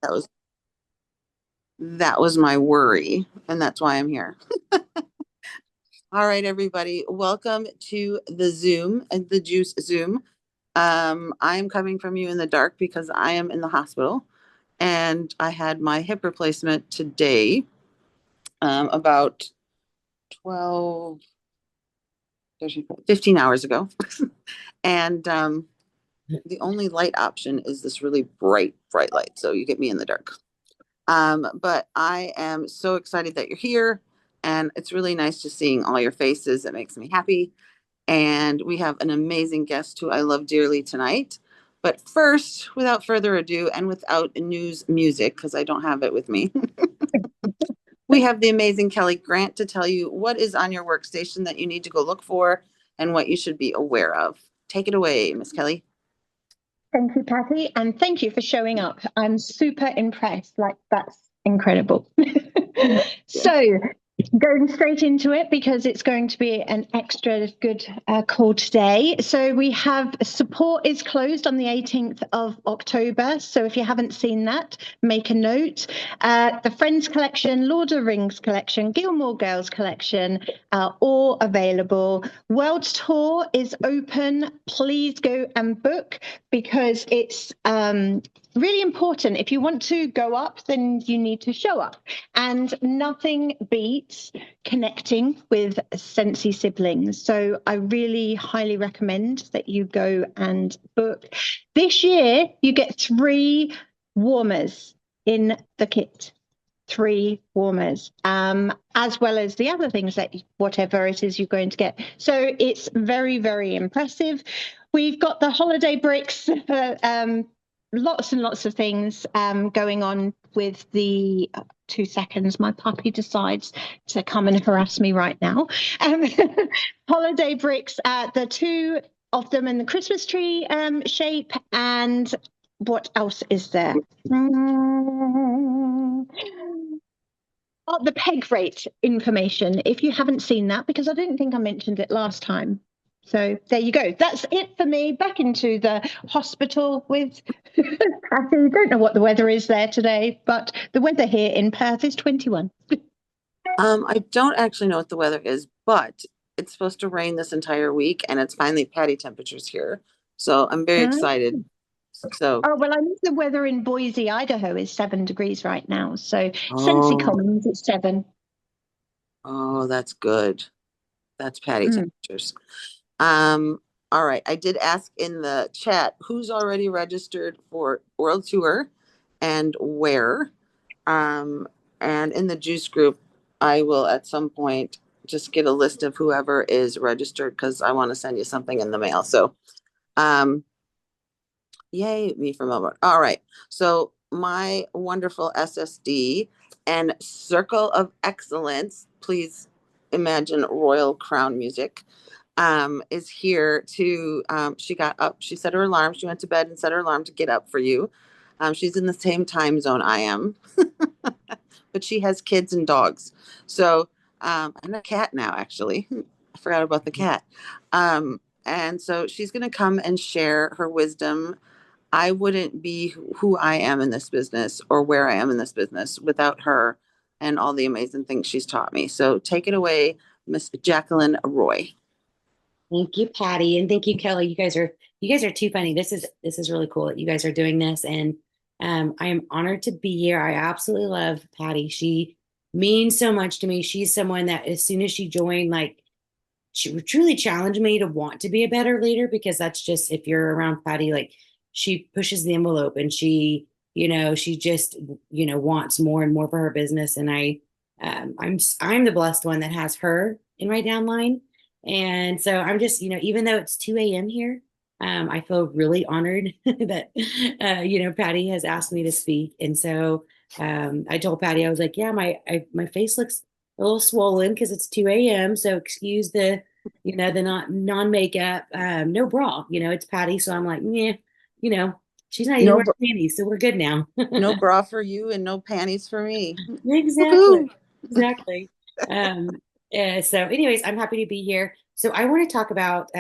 That was that was my worry, and that's why I'm here. All right, everybody, welcome to the Zoom and the Juice Zoom. I am coming from you in the dark because I am in the hospital, and I had my hip replacement today, about 12, 13, 15 hours ago. And the only light option is this really bright light. So you get me in the dark. But I am so excited that you're here. And it's really nice just seeing all your faces. It makes me happy. And we have an amazing guest who I love dearly tonight. But first, without further ado, and without news music, because I don't have it with me, we have the amazing Kelly Grant to tell you what is on your workstation that you need to go look for and what you should be aware of. Take it away, Miss Kelly. Thank you, Patty, and thank you for showing up. I'm super impressed. Like, that's incredible. So, going straight into it because it's going to be an extra good call today. So we have support is closed on the 18th of October. So if you haven't seen that, make a note. The Friends collection, Lord of the Rings collection, Gilmore Girls collection are all available. World Tour is open. Please go and book because it's really important. If you want to go up, then you need to show up. And nothing beats connecting with Scentsy siblings. So I really highly recommend that you go and book. This year, you get 3 warmers in the kit. 3 warmers, as well as the other things that whatever it is you're going to get. So it's very, very impressive. We've got the holiday bricks, lots and lots of things going on with the 2 seconds. My puppy decides to come and harass me right now. Holiday bricks, the 2 of them in the Christmas tree shape, and what else is there? Oh, the peg rate information, if you haven't seen that, because I didn't think I mentioned it last time. So there you go. That's it for me. Back into the hospital with Patty. Don't know what the weather is there today, but the weather here in Perth is 21. I don't actually know what the weather is, but it's supposed to rain this entire week, and it's finally patty temperatures here. So I'm very excited. So, Oh, well, I know the weather in Boise, Idaho is 7 degrees right now. So Scentsy oh, Commons, it's 7. oh, that's good. That's patty Mm. temperatures. Um, all right. I did ask in the chat who's already registered for World Tour and where. Um, and in the juice group, I will at some point just get a list of whoever is registered because I want to send you something in the mail. So, um, yay, me for Melbourne. All right. So, my wonderful SSD and Circle of Excellence, please imagine Royal Crown music, is here to, she got up, she set her alarm, she went to bed and set her alarm to get up for you. She's in the same time zone I am, but she has kids and dogs. So, and a cat now, actually. I forgot about the cat. And so she's going to come and share her wisdom. I wouldn't be who I am in this business or where I am in this business without her and all the amazing things she's taught me. So take it away, Miss Jacquelyn Roy. Thank you, Patty, and thank you, Kelly. You guys are too funny. This is really cool that you guys are doing this, and I am honored to be here. I absolutely love Patty. She means so much to me. She's someone that as soon as she joined, like she would truly challenge me to want to be a better leader because that's just if you're around Patty, like she pushes the envelope and she just wants more and more for her business. And I'm the blessed one that has her in my downline. And so I'm just, even though it's 2 a.m. here, I feel really honored that, Patty has asked me to speak. And so I told Patty, I was like, yeah, my face looks a little swollen because it's 2 a.m. So excuse the not non-makeup, no bra, it's Patty. So I'm like, yeah, she's not even No, wearing panties. So we're good now. no bra for you and no panties for me. Exactly. Woohoo! Exactly. Um, so anyways, I'm happy to be here. So I want to talk about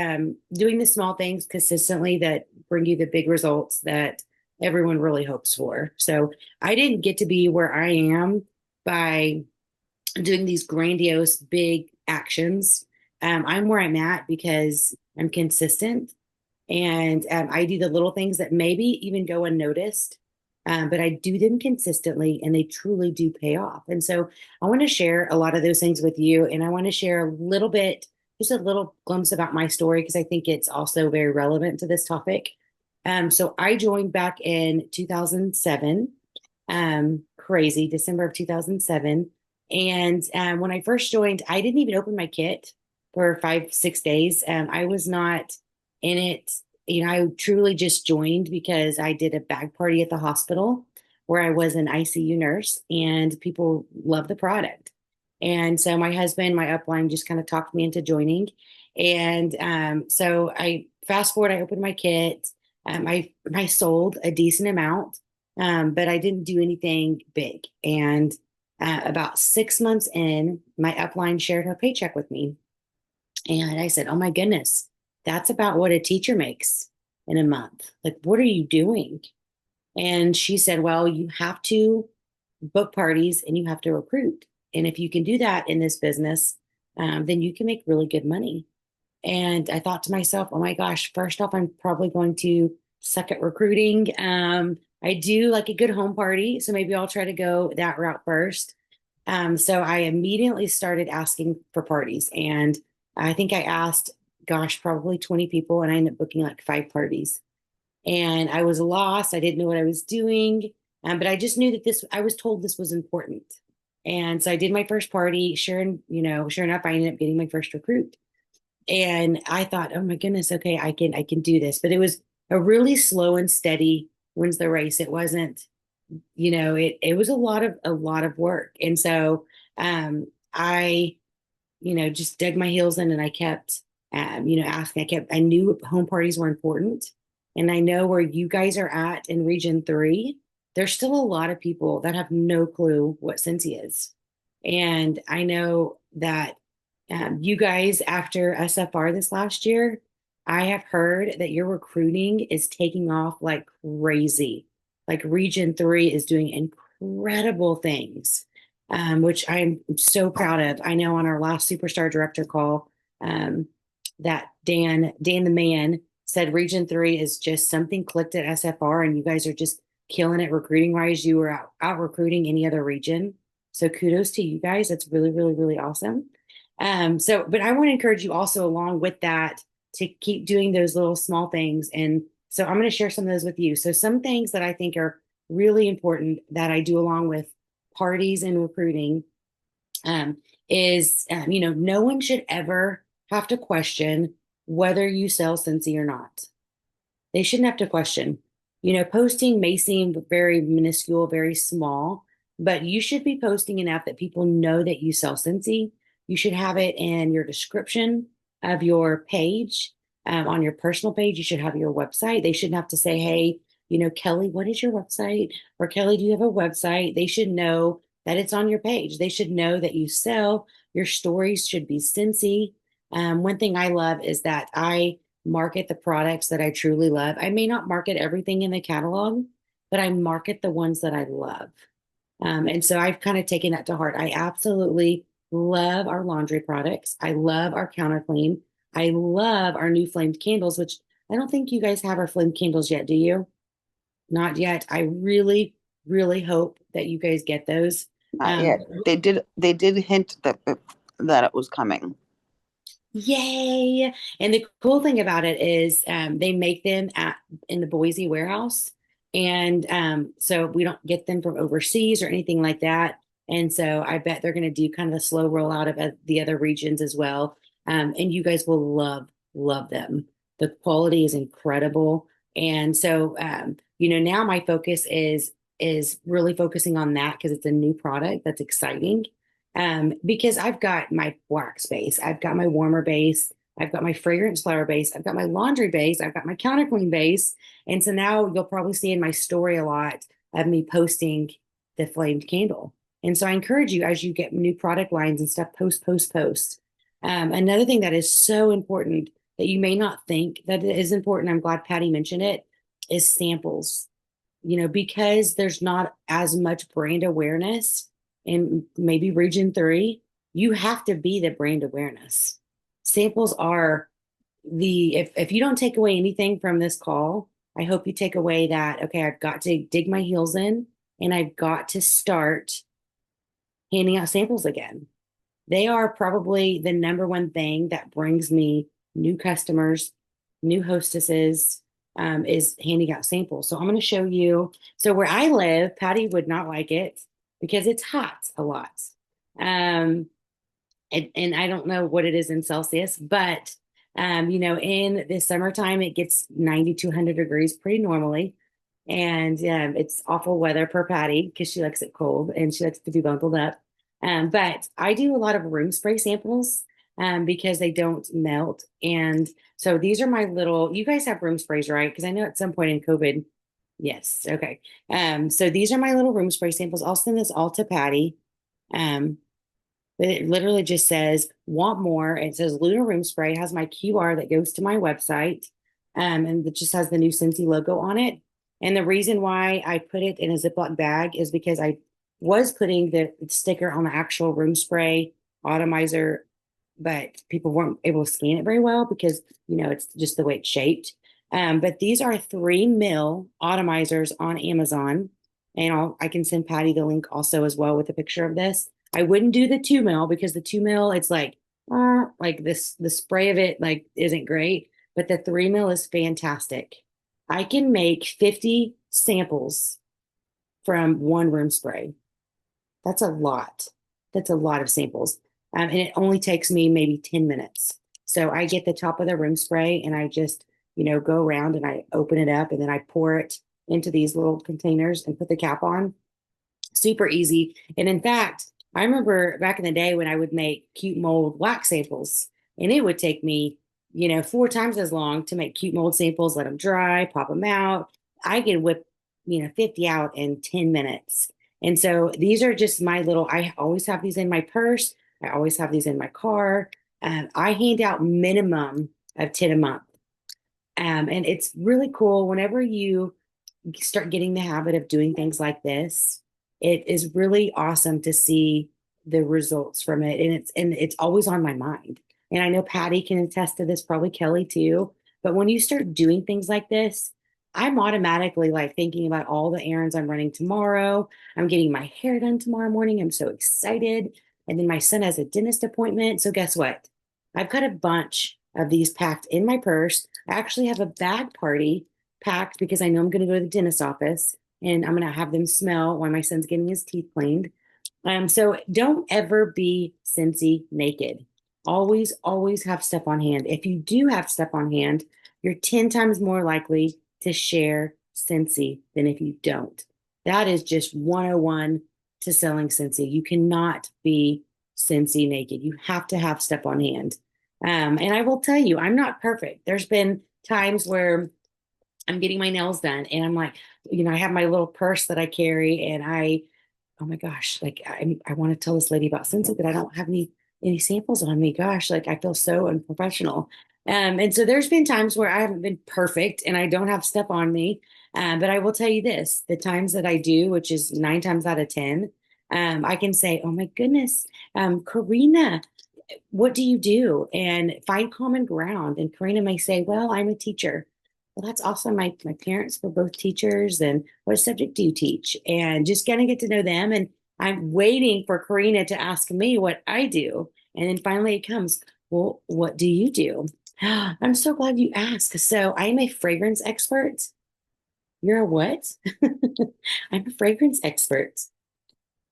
doing the small things consistently that bring you the big results that everyone really hopes for. So I didn't get to be where I am by doing these grandiose big actions. I'm where I'm at because I'm consistent, and I do the little things that maybe even go unnoticed, but I do them consistently and they truly do pay off. And so I want to share a lot of those things with you. And I want to share a little bit, just a little glimpse about my story, because I think it's also very relevant to this topic. So I joined back in 2007, crazy December of 2007. And when I first joined, I didn't even open my kit for 5, 6 days. I was not in it. You know, I truly just joined because I did a bag party at the hospital where I was an ICU nurse and people loved the product. And so my husband, my upline, just kind of talked me into joining. And so I fast forward, I opened my kit. I sold a decent amount, but I didn't do anything big. And about 6 months in, my upline shared her paycheck with me. And I said, "Oh my goodness, that's about what a teacher makes in a month. Like, what are you doing?" And she said, "Well, you have to book parties and you have to recruit. And if you can do that in this business, then you can make really good money." And I thought to myself, "Oh my gosh, first off, I'm probably going to suck at recruiting. I do like a good home party. So maybe I'll try to go that route first." So I immediately started asking for parties. And I think I asked, gosh, probably 20 people, and I ended up booking like 5 parties. And I was lost. I didn't know what I was doing. But I just knew that I was told this was important. And so I did my first party. Sure, sure enough, I ended up getting my first recruit. And I thought, "Oh my goodness, okay, I can do this." But it was a really slow and steady wins the race. It wasn't, it was a lot of work. And so I just dug my heels in, and I kept, asking. I knew home parties were important. And I know where you guys are at in Region 3, there's still a lot of people that have no clue what Scentsy is. And I know that you guys, after SFR this last year, I have heard that your recruiting is taking off like crazy. Like Region 3 is doing incredible things, which I'm so proud of. I know on our last Superstar Director call, that Dan the man said Region 3 is just something clicked at SFR, and you guys are just killing it recruiting wise. You were out recruiting any other region. So kudos to you guys. That's really, really, really awesome. But I want to encourage you also along with that to keep doing those little small things. And so I'm going to share some of those with you. So some things that I think are really important that I do along with parties and recruiting, is, no one should ever have to question whether you sell Scentsy or not. They shouldn't have to question. Posting may seem very minuscule, very small, but you should be posting enough that people know that you sell Scentsy. You should have it in your description of your page. On your personal page, you should have your website. They shouldn't have to say, "Hey, Kelly, what is your website?" Or, "Kelly, do you have a website?" They should know that it's on your page. They should know that you sell. Your stories should be Scentsy. One thing I love is that I market the products that I truly love. I may not market everything in the catalog, but I market the ones that I love. And so I've kind of taken that to heart. I absolutely love our laundry products. I love our counter clean. I love our new flamed candles, which I don't think you guys have our flamed candles yet, do you? Not yet. I really, really hope that you guys get those. Not yet. They did hint that it was coming. Yay. And the cool thing about it is they make them in the Boise warehouse. And so we don't get them from overseas or anything like that. And so I bet they're going to do kind of a slow rollout of the other regions as well. And you guys will love them. The quality is incredible. And so, now my focus is really focusing on that because it's a new product that's exciting. Because I've got my wax base, I've got my warmer base, I've got my fragrance flower base, I've got my laundry base, I've got my counter clean base. And so now you'll probably see in my story a lot of me posting the flamed candle. And so I encourage you as you get new product lines and stuff, post. Another thing that is so important that you may not think that it is important, I'm glad Patty mentioned it, is samples. because there's not as much brand awareness in maybe region 3, you have to be the brand awareness. Samples are if you don't take away anything from this call, I hope you take away that, okay, I've got to dig my heels in and I've got to start handing out samples again. They are probably the number one thing that brings me new customers, new hostesses, is handing out samples. So I'm going to show you. So where I live, Patty would not like it because it's hot a lot. Um, and I don't know what it is in Celsius, but in the summertime, it gets 90 to 100 degrees pretty normally. And it's awful weather for Patty because she likes it cold and she likes to be bundled up. But I do a lot of room spray samples because they don't melt. And so these are my little, you guys have room sprays, right? Because I know at some point in COVID, yes. Okay. So these are my little room spray samples. I'll send this all to Patty. Um, but it literally just says, want more. It says Lunar Room Spray. It has my QR that goes to my website. And it just has the new Scentsy logo on it. And the reason why I put it in a Ziploc bag is because I was putting the sticker on the actual room spray atomizer, but people weren't able to scan it very well because, it's just the way it's shaped. But these are 3 mil atomizers on Amazon. And I can send Patty the link also as well with a picture of this. I wouldn't do the 2 mil because the 2 mil, it's like this, the spray of it like isn't great, but the 3 mil is fantastic. I can make 50 samples from one room spray. That's a lot. That's a lot of samples. And it only takes me maybe 10 minutes. So I get the top of the room spray and I just, go around and I open it up and then I pour it into these little containers and put the cap on. Super easy. And in fact, I remember back in the day when I would make cute mold wax samples, and it would take me, 4 times as long to make cute mold samples, let them dry, pop them out. I could whip, 50 out in 10 minutes. And so these are just I always have these in my purse. I always have these in my car. I hand out minimum of 10 a month. And it's really cool whenever you start getting the habit of doing things like this. It is really awesome to see the results from it. And it's always on my mind. And I know Patty can attest to this, probably Kelly too. But when you start doing things like this, I'm automatically like thinking about all the errands I'm running tomorrow. I'm getting my hair done tomorrow morning. I'm so excited. And then my son has a dentist appointment. So guess what? I've got a bunch of these packed in my purse. I actually have a bag party packed because I know I'm going to go to the dentist's office and I'm going to have them smell while my son's getting his teeth cleaned. So don't ever be Scentsy naked. Always, always have stuff on hand. If you do have stuff on hand, you're 10 times more likely to share Scentsy than if you don't. That is just 101 to selling Scentsy. You cannot be Scentsy naked. You have to have stuff on hand. And I will tell you, I'm not perfect. There's been times where I'm getting my nails done and I'm like, I have my little purse that I carry and oh my gosh, like I want to tell this lady about Scentsy, but I don't have any samples on me. Gosh, like I feel so unprofessional. And so there's been times where I haven't been perfect and I don't have stuff on me. But I will tell you this, the times that I do, which is 9 times out of 10, I can say, oh my goodness, Karina, what do you do? And find common ground. And Karina may say, well, I'm a teacher. Well, that's awesome. My parents were both teachers. And what subject do you teach? And just kind of get to know them. And I'm waiting for Karina to ask me what I do. And then finally it comes, well, what do you do? I'm so glad you asked. So I'm a fragrance expert. You're a what? I'm a fragrance expert.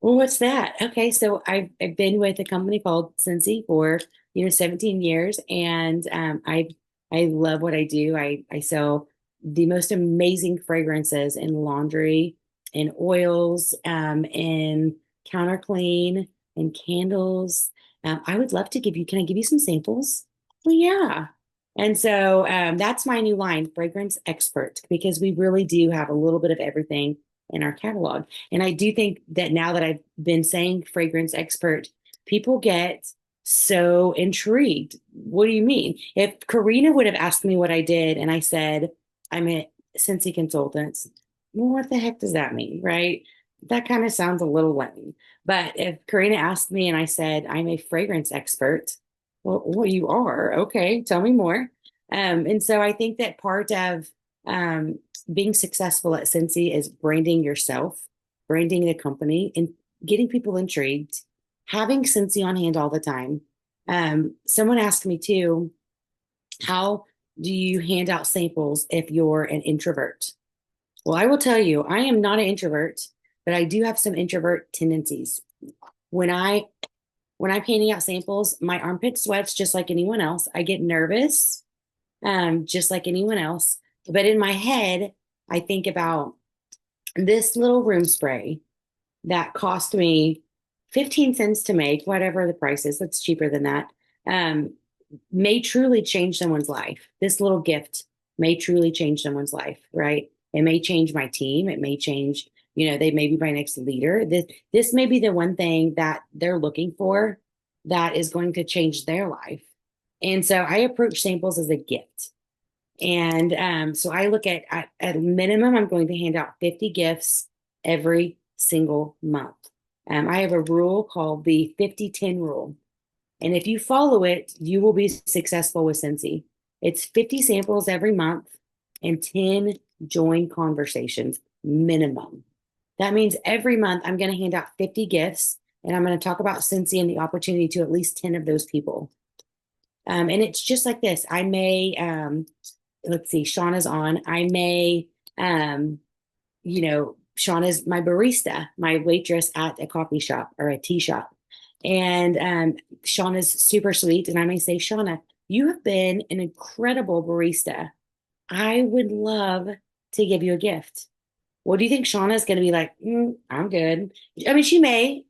Well, what's that? Okay, so I've been with a company called Scentsy for 17 years, and I love what I do. I sell the most amazing fragrances in laundry, in oils, in counter clean, in candles. I would love to give you. Can I give you some samples? Well, yeah. And so that's my new line, Fragrance Expert, because we really do have a little bit of everything in our catalog. And I do think that now that I've been saying fragrance expert, people get so intrigued. What do you mean? If Karina would have asked me what I did and I said, I'm a Scentsy consultant, well, what the heck does that mean? Right? That kind of sounds a little lame. But if Karina asked me and I said, I'm a fragrance expert, well, you are. Okay, tell me more. And so I think that part of being successful at Scentsy is branding yourself, branding the company, and getting people intrigued, having Scentsy on hand all the time. Someone asked me too, how do you hand out samples if you're an introvert? Well, I will tell you, I am not an introvert, but I do have some introvert tendencies. When I when I'm handing out samples, my armpit sweats just like anyone else. I get nervous, just like anyone else. But in my head, I think about this little room spray that cost me 15 cents to make, whatever the price is, that's cheaper than that, um, may truly change someone's life. This little gift may truly change someone's life, right? It may change my team. It may change, they may be my next leader. This may be the one thing that they're looking for that is going to change their life. And so I approach samples as a gift. And so I look at a minimum, I'm going to hand out 50 gifts every single month. I have a rule called the 50-10 rule. And if you follow it, you will be successful with Scentsy. It's 50 samples every month and 10 join conversations minimum. That means every month I'm going to hand out 50 gifts and I'm going to talk about Scentsy and the opportunity to at least 10 of those people. And it's just like this. I may, let's see, Shauna's on. I may, Shauna's my barista, my waitress at a coffee shop or a tea shop. And Shauna's super sweet. And I may say, Shauna, you have been an incredible barista. I would love to give you a gift. What do you think Shauna's going to be like? I'm good. I mean, she may.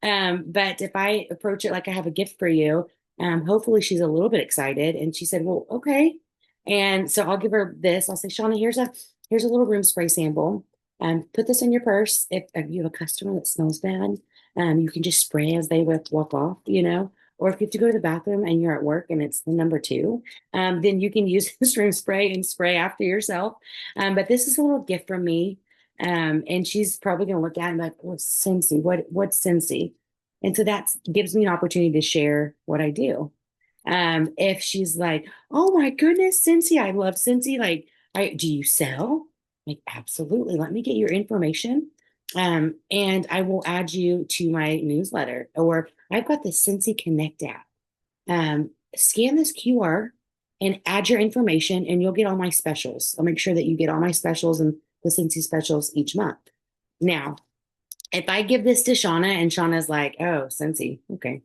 But if I approach it like I have a gift for you, hopefully she's a little bit excited. And she said, well, okay. And so I'll give her this. I'll say, Shauna, here's a little room spray sample. Put this in your purse. If you have a customer that smells bad, you can just spray as they walk off, or if you have to go to the bathroom and you're at work and it's the number 2, then you can use this room spray and spray after yourself. But this is a little gift from me. And she's probably going to look at it and be like, what's Scentsy? What's Scentsy? And so that gives me an opportunity to share what I do. If she's like, oh my goodness, Scentsy, I love Scentsy. Like, do you sell? Like, absolutely. Let me get your information. And I will add you to my newsletter, or I've got the Scentsy Connect app. Scan this QR and add your information and you'll get all my specials. I'll make sure that you get all my specials and the Scentsy specials each month. Now, if I give this to Shauna and Shauna's like, oh, Scentsy, okay,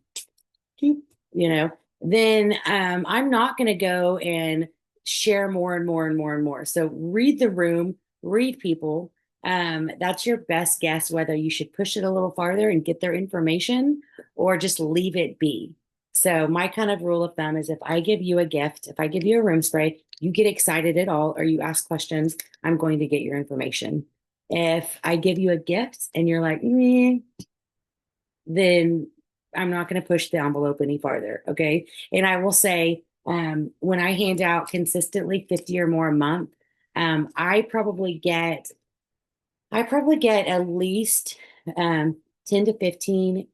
then I'm not going to go and share more and more and more and more. So read the room, read people. That's your best guess whether you should push it a little farther and get their information or just leave it be. So my kind of rule of thumb is if I give you a gift, if I give you a room spray, you get excited at all or you ask questions, I'm going to get your information. If I give you a gift and you're like, then I'm not going to push the envelope any farther. Okay. And I will say, when I hand out consistently 50 or more a month, I probably get at least 10 to 15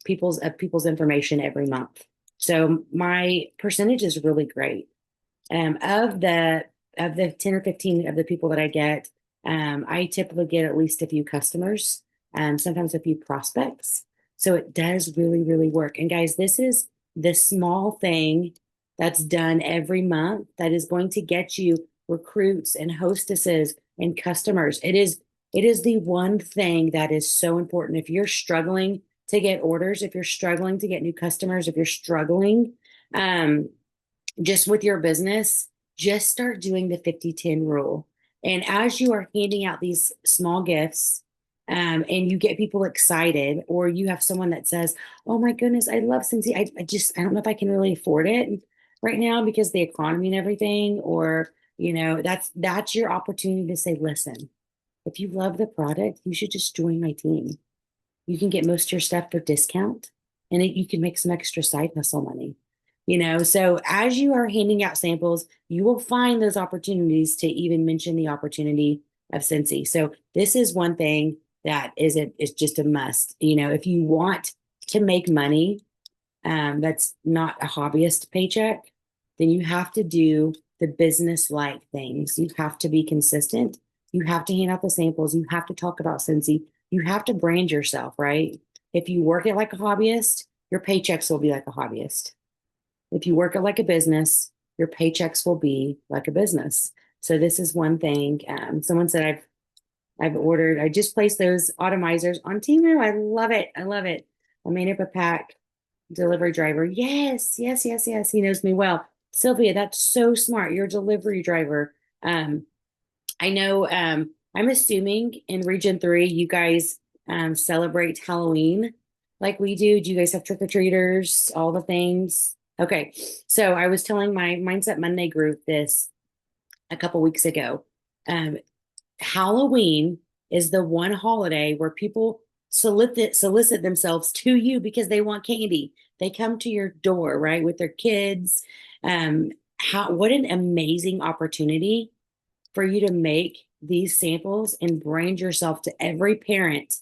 people's information every month. So my percentage is really great. Of the 10 or 15 of the people that I get, I typically get at least a few customers, sometimes a few prospects. So it does really, really work. And guys, this is the small thing that's done every month that is going to get you recruits and hostesses and customers. It is the one thing that is so important. If you're struggling to get orders, if you're struggling to get new customers, if you're struggling just with your business, just start doing the 50-10 rule. And as you are handing out these small gifts, and you get people excited, or you have someone that says, oh my goodness, I love Scentsy. I don't know if I can really afford it right now because the economy and everything, or, that's your opportunity to say, listen, if you love the product, you should just join my team. You can get most of your stuff for discount and you can make some extra side hustle money. So as you are handing out samples, you will find those opportunities to even mention the opportunity of Scentsy. So this is one thing that is just a must. If you want to make money, that's not a hobbyist paycheck, then you have to do the business like things. You have to be consistent. You have to hand out the samples. You have to talk about Scentsy. You have to brand yourself, right? If you work it like a hobbyist, your paychecks will be like a hobbyist. If you work it like a business, your paychecks will be like a business. So this is one thing. Someone said I've ordered. I just placed those atomizers on Temu. I love it. I love it. I made up a pack. Delivery driver. Yes, yes, yes, yes. He knows me well. Sylvia, that's so smart. You're a delivery driver. I know, I'm assuming in Region 3, you guys celebrate Halloween like we do. Do you guys have trick-or-treaters, all the things? Okay. So I was telling my Mindset Monday group this a couple weeks ago. Um, Halloween is the one holiday where people solicit themselves to you because they want candy. They come to your door, right, with their kids. What an amazing opportunity for you to make these samples and brand yourself to every parent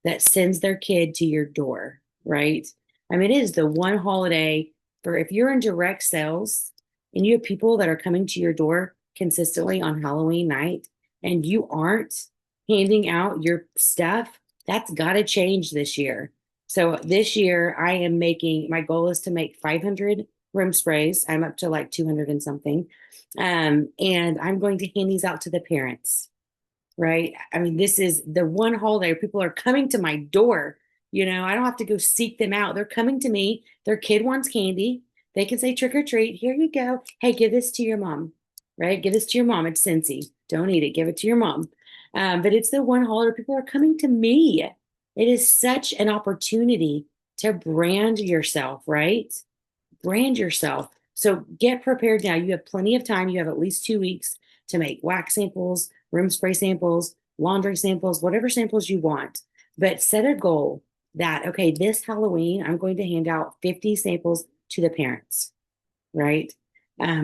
that sends their kid to your door, right? I mean, it is the one holiday for if you're in direct sales and you have people that are coming to your door consistently on Halloween night and you aren't handing out your stuff, that's got to change this year. So this year, my goal is to make 500 room sprays. I'm up to like 200 and something. And I'm going to hand these out to the parents, right? I mean, this is the one holiday people are coming to my door. I don't have to go seek them out. They're coming to me. Their kid wants candy. They can say trick or treat. Here you go. Hey, give this to your mom, right? Give this to your mom. It's Scentsy. Don't eat it. Give it to your mom. But it's the one holiday people are coming to me. It is such an opportunity to brand yourself, right? Brand yourself. So get prepared now. You have plenty of time. You have at least 2 weeks to make wax samples, room spray samples, laundry samples, whatever samples you want. But set a goal that, okay, this Halloween, I'm going to hand out 50 samples to the parents, right?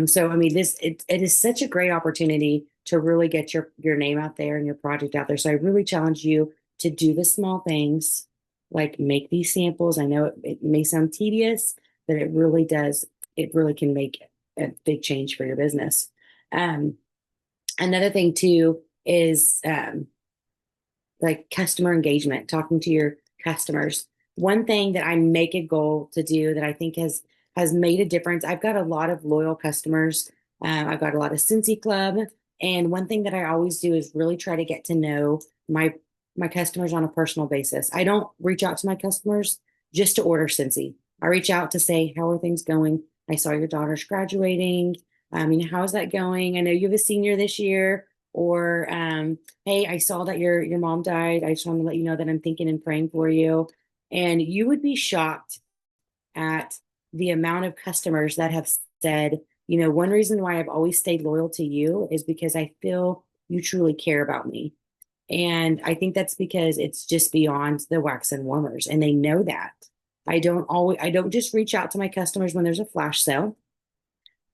So I mean, it is such a great opportunity to really get your name out there and your project out there. So I really challenge you to do the small things, like make these samples. I know it may sound tedious, but it really does. It really can make a big change for your business. Another thing too is like customer engagement, talking to your customers. One thing that I make a goal to do that I think has made a difference. I've got a lot of loyal customers. I've got a lot of Scentsy Club, and one thing that I always do is really try to get to know my customers on a personal basis. I don't reach out to my customers just to order Scentsy. I reach out to say, how are things going? I saw your daughter's graduating. How is that going? I know you have a senior this year. Or, hey, I saw that your mom died. I just want to let you know that I'm thinking and praying for you. And you would be shocked at the amount of customers that have said, one reason why I've always stayed loyal to you is because I feel you truly care about me. And I think that's because it's just beyond the wax and warmers, and they know that. I don't just reach out to my customers when there's a flash sale.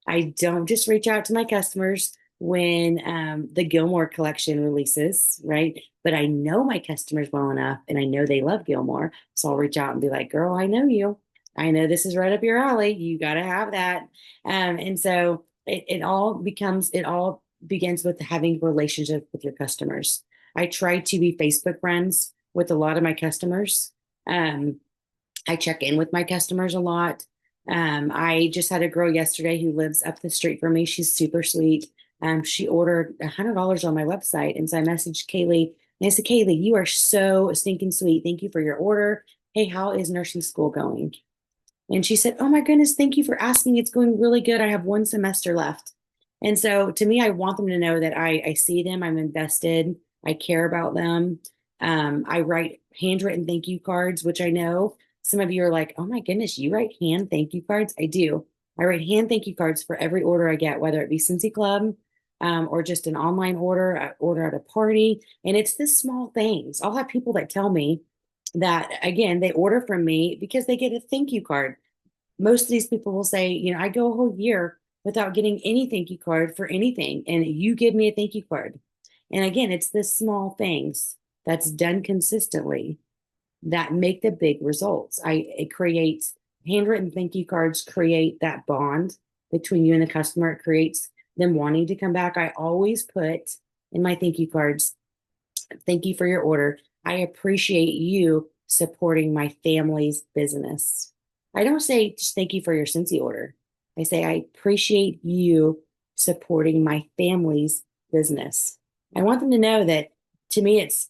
I don't just reach out to my customers when the Gilmore collection releases, right? But I know my customers well enough and I know they love Gilmore. So I'll reach out and be like, girl, I know you. I know this is right up your alley. You got to have that. And so it all begins with having a relationship with your customers. I try to be Facebook friends with a lot of my customers. I check in with my customers a lot. I just had a girl yesterday who lives up the street from me. She's super sweet. She ordered $100 on my website. And so I messaged Kaylee and I said, Kaylee, you are so stinking sweet. Thank you for your order. Hey, how is nursing school going? And she said, oh my goodness, thank you for asking. It's going really good. I have 1 semester left. And so to me, I want them to know that I see them, I'm invested, I care about them. I write handwritten thank you cards, which I know some of you are like, oh my goodness, you write hand thank you cards? I do. I write hand thank you cards for every order I get, whether it be Scentsy Club or just an online order, order at a party. And it's the small things. I'll have people that tell me that, again, they order from me because they get a thank you card. Most of these people will say, I go a whole year without getting any thank you card for anything. And you give me a thank you card. And again, it's the small things that's done consistently that make the big results. It creates handwritten thank you cards, create that bond between you and the customer. It creates them wanting to come back. I always put in my thank you cards, thank you for your order. I appreciate you supporting my family's business. I don't say just thank you for your Scentsy order. I say I appreciate you supporting my family's business. I want them to know that to me it's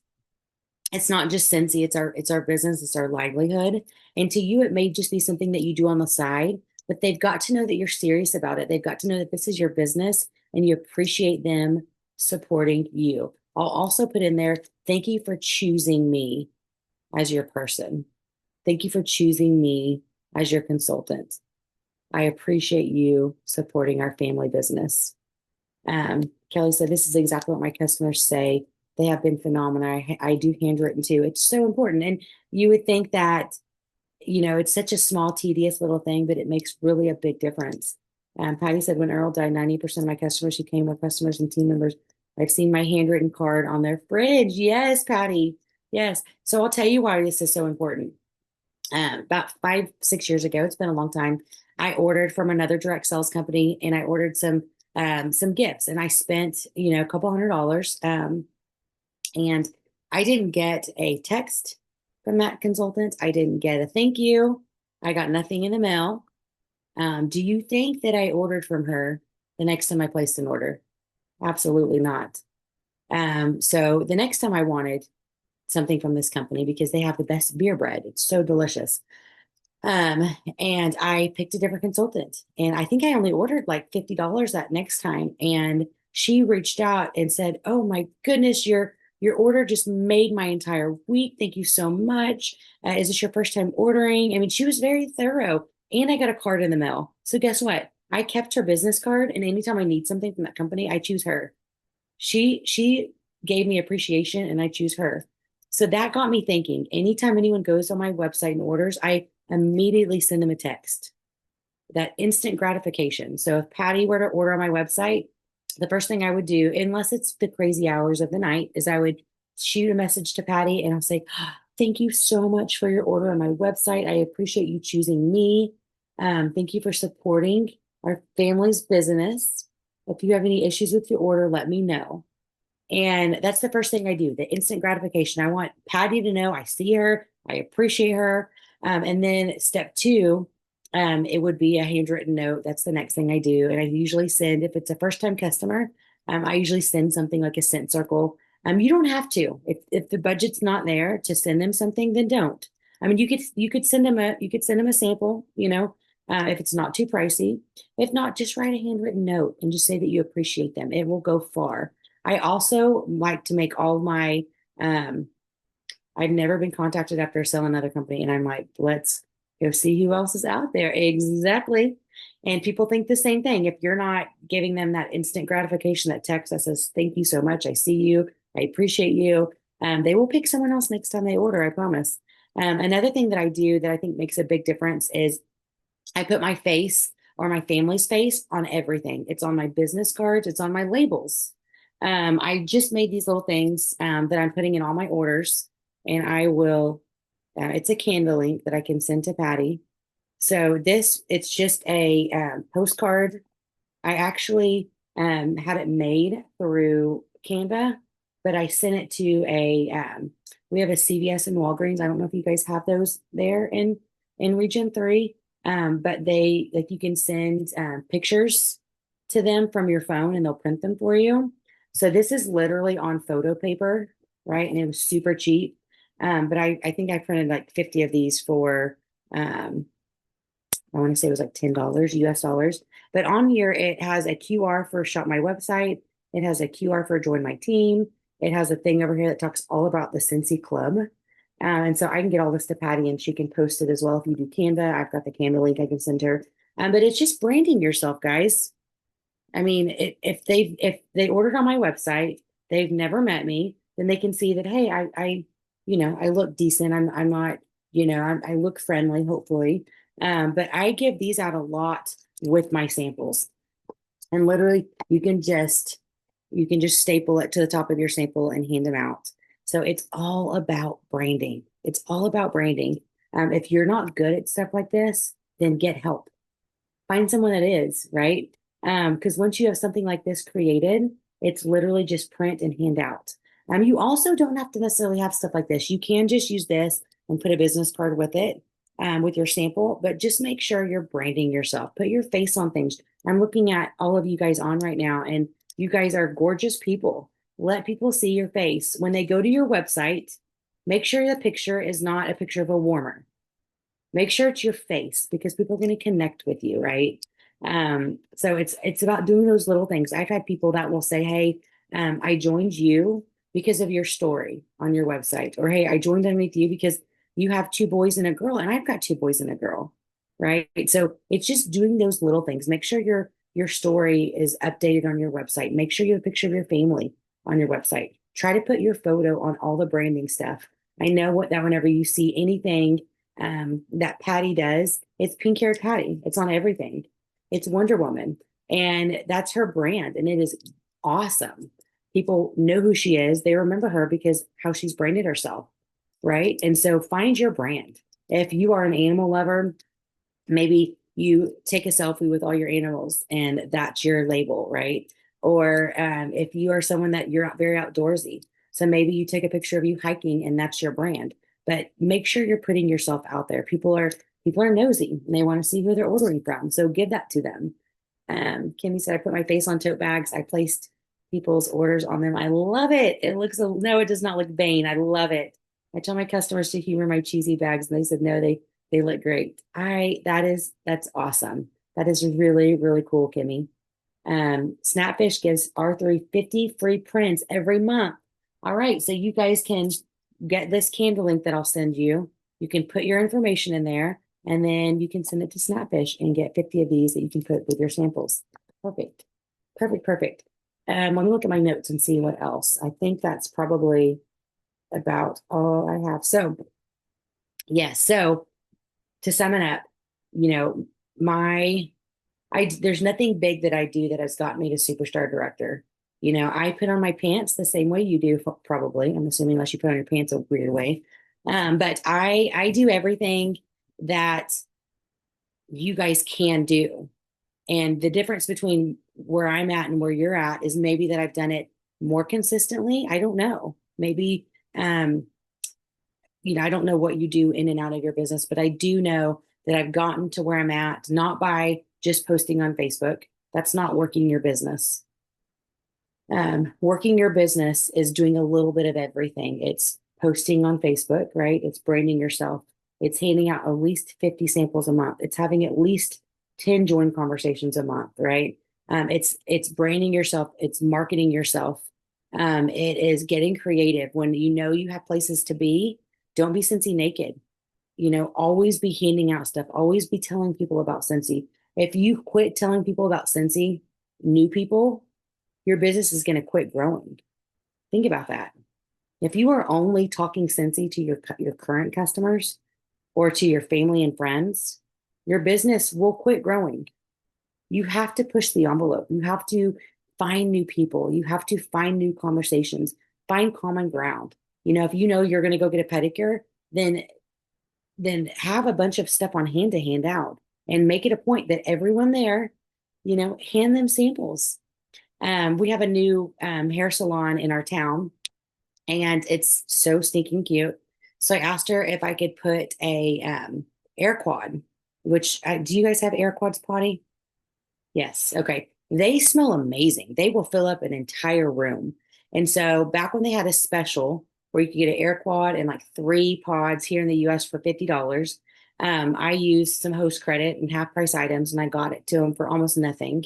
not just Scentsy, it's our business, it's our livelihood. And to you, it may just be something that you do on the side, but they've got to know that you're serious about it. They've got to know that this is your business and you appreciate them supporting you. I'll also put in there, thank you for choosing me as your person. Thank you for choosing me as your consultant. I appreciate you supporting our family business. Kelly said, this is exactly what my customers say. They have been phenomenal. I do handwritten too. It's so important. And you would think that, it's such a small, tedious little thing, but it makes really a big difference. Patty said, when Earl died, 90% of my customers who came were customers and team members. I've seen my handwritten card on their fridge. Yes, Patty. Yes. So I'll tell you why this is so important. About 5-6 years ago, it's been a long time. I ordered from another direct sales company and I ordered some gifts and I spent, a couple $100. And I didn't get a text from that consultant. I didn't get a thank you. I got nothing in the mail. Do you think that I ordered from her the next time I placed an order? Absolutely not. So the next time I wanted something from this company because they have the best beer bread, it's so delicious. And I picked a different consultant, and I think I only ordered like $50 that next time. And she reached out and said, "Oh my goodness, your order just made my entire week. Thank you so much. Is this your first time ordering?" I mean, she was very thorough, and I got a card in the mail. So guess what? I kept her business card, and anytime I need something from that company, I choose her. She gave me appreciation, and I choose her. So that got me thinking. Anytime anyone goes on my website and orders, I immediately send them a text. That instant gratification. So if Patty were to order on my website, the first thing I would do, unless it's the crazy hours of the night, is I would shoot a message to Patty and I'll say, thank you so much for your order on my website. I appreciate you choosing me. Thank you for supporting our family's business. If you have any issues with your order, let me know. And that's the first thing I do, the instant gratification. I want Patty to know I see her, I appreciate her. And then step two, it would be a handwritten note. That's the next thing I do. And I usually send, if it's a first time customer, I usually send something like a scent circle. You don't have to. If the budget's not there to send them something, then don't. I mean, you could send them a sample, if it's not too pricey. If not, just write a handwritten note and just say that you appreciate them. It will go far. I also like to make all my, I've never been contacted after selling another company. And I'm like, let's go see who else is out there. Exactly. And people think the same thing. If you're not giving them that instant gratification, that text that says, thank you so much. I see you. I appreciate you. They will pick someone else next time they order. I promise. Another thing that I do that I think makes a big difference is I put my face or my family's face on everything. It's on my business cards. It's on my labels. I just made these little things that I'm putting in all my orders, and I will, it's a candle link that I can send to Patty. So it's just a postcard. I actually had it made through Canva, but I sent it to we have a CVS and Walgreens. I don't know if you guys have those there in Region 3, but you can send pictures to them from your phone and they'll print them for you. So this is literally on photo paper, right? And it was super cheap. But I think I printed like 50 of these for, I want to say it was like $10 US dollars. But on here, it has a QR for shop my website. It has a QR for join my team. It has a thing over here that talks all about the Scentsy Club. And so I can get all this to Patty and she can post it as well. If you do Canva, I've got the Canva link I can send her. But it's just branding yourself, guys. I mean, if they ordered on my website, they've never met me, then they can see that, hey, I look decent. I'm not, I look friendly, hopefully. But I give these out a lot with my samples. And literally you can just You can just staple it to the top of your sample and hand them out. So it's all about branding. It's all about branding. If you're not good at stuff like this, then get help. Find someone that is, right? Because once you have something like this created, it's literally just print and hand out. You also don't have to necessarily have stuff like this. You can just use this and put a business card with it, with your sample, but just make sure you're branding yourself. Put your face on things. I'm looking at all of you guys on right now, and you guys are gorgeous people. Let people see your face. When they go to your website, make sure the picture is not a picture of a warmer. Make sure it's your face, because people are going to connect with you, right? So it's about doing those little things. I've had people that will say, hey, I joined you because of your story on your website, or hey, I joined underneath you because you have two boys and a girl, and I've got two boys and a girl, right? So it's just doing those little things. Make sure your story is updated on your website. Make sure you have a picture of your family on your website. Try to put your photo on all the branding stuff. I know what that whenever you see anything that Patty does, it's pink haired Patty. It's on everything. It's Wonder Woman, and that's her brand, and it is awesome. People know who she is. They remember her because how she's branded herself, right? And so find your brand. If you are an animal lover, maybe you take a selfie with all your animals and that's your label, right? Or if you are someone that you're not very outdoorsy, so maybe you take a picture of you hiking and that's your brand. But make sure you're putting yourself out there. People are nosy and they want to see who they're ordering from. So give that to them. Kimmy said, I put my face on tote bags. I placed people's orders on them. I love it. It looks, no, it does not look vain. I love it. I tell my customers to humor my cheesy bags, and they said, no, they look great. That's awesome. That is really, really cool, Kimmy. Snapfish gives R3 50 free prints every month. All right. So you guys can get this candle link that I'll send you. You can put your information in there, and then you can send it to Snapfish and get 50 of these that you can put with your samples. Perfect. Perfect. Perfect. Let me look at my notes and see what else. I think that's probably about all I have. So, yes. So to sum it up, you know, there's nothing big that I do that has got me to superstar director. You know, I put on my pants the same way you do, probably. I'm assuming, unless you put on your pants a weird way. But I do everything that you guys can do. And the difference between where I'm at and where you're at is maybe that I've done it more consistently. I don't know. Maybe, I don't know what you do in and out of your business, but I do know that I've gotten to where I'm at, not by just posting on Facebook. That's not working your business. Working your business is doing a little bit of everything. It's posting on Facebook, right? It's branding yourself. It's handing out at least 50 samples a month. It's having at least 10 join conversations a month, right? It's branding yourself. It's marketing yourself. It is getting creative. When you know you have places to be, don't be Scentsy naked. Always be handing out stuff. Always be telling people about Scentsy. If you quit telling people about Scentsy, new people, your business is going to quit growing. Think about that. If you are only talking Scentsy to your current customers or to your family and friends, your business will quit growing. You have to push the envelope. You have to find new people. You have to find new conversations, find common ground. If you know you're going to go get a pedicure, then have a bunch of stuff on hand to hand out, and make it a point that everyone there, hand them samples. We have a new hair salon in our town, and it's so stinking cute. So I asked her if I could put a air quad, which do you guys have air quads, Potty? Yes. Okay. They smell amazing. They will fill up an entire room. And so back when they had a special where you could get an air quad and like 3 pods here in the US for $50, I used some host credit and half price items, and I got it to them for almost nothing.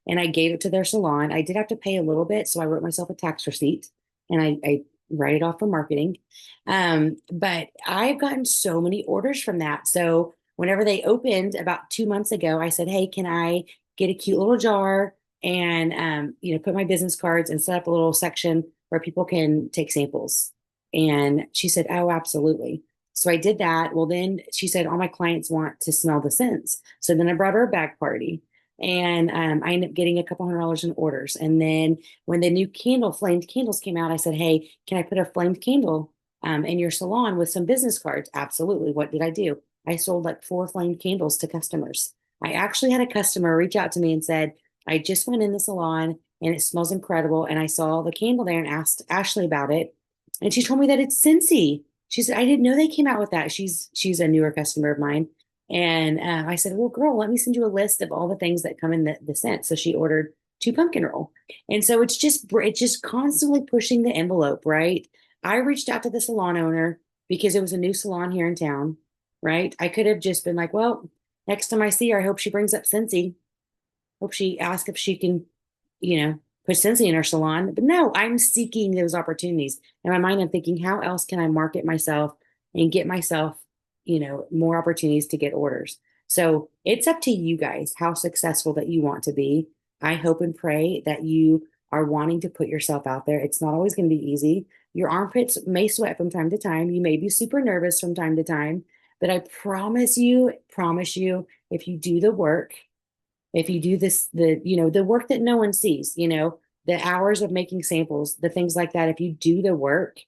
And I gave it to their salon. I did have to pay a little bit, so I wrote myself a tax receipt, and I write it off for marketing. But I've gotten so many orders from that. So whenever they opened about 2 months ago, I said, hey, can I get a cute little jar and put my business cards and set up a little section where people can take samples? And she said, oh, absolutely. So I did that. Well, then she said, all my clients want to smell the scents. So then I brought her a bag party. And I ended up getting a couple $100 in orders. And then when the new flamed candles came out, I said, hey, can I put a flamed candle in your salon with some business cards? Absolutely. What did I do? I sold like 4 flamed candles to customers. I actually had a customer reach out to me and said, I just went in the salon and it smells incredible. And I saw the candle there and asked Ashley about it. And she told me that it's Scentsy. She said, I didn't know they came out with that. She's a newer customer of mine. And I said, well, girl, let me send you a list of all the things that come in the scent. So she ordered 2 pumpkin roll. And so it's just constantly pushing the envelope, right? I reached out to the salon owner because it was a new salon here in town, right? I could have just been like, well, next time I see her, I hope she brings up Scentsy. Hope she asks if she can, put Scentsy in her salon. But no, I'm seeking those opportunities. In my mind, I'm thinking, how else can I market myself and get myself, more opportunities to get orders? So it's up to you guys how successful that you want to be. I hope and pray that you are wanting to put yourself out there. It's not always going to be easy. Your armpits may sweat from time to time. You may be super nervous from time to time, but I promise you, if you do the work, if you do the work that no one sees, the hours of making samples, the things like that, if you do the work,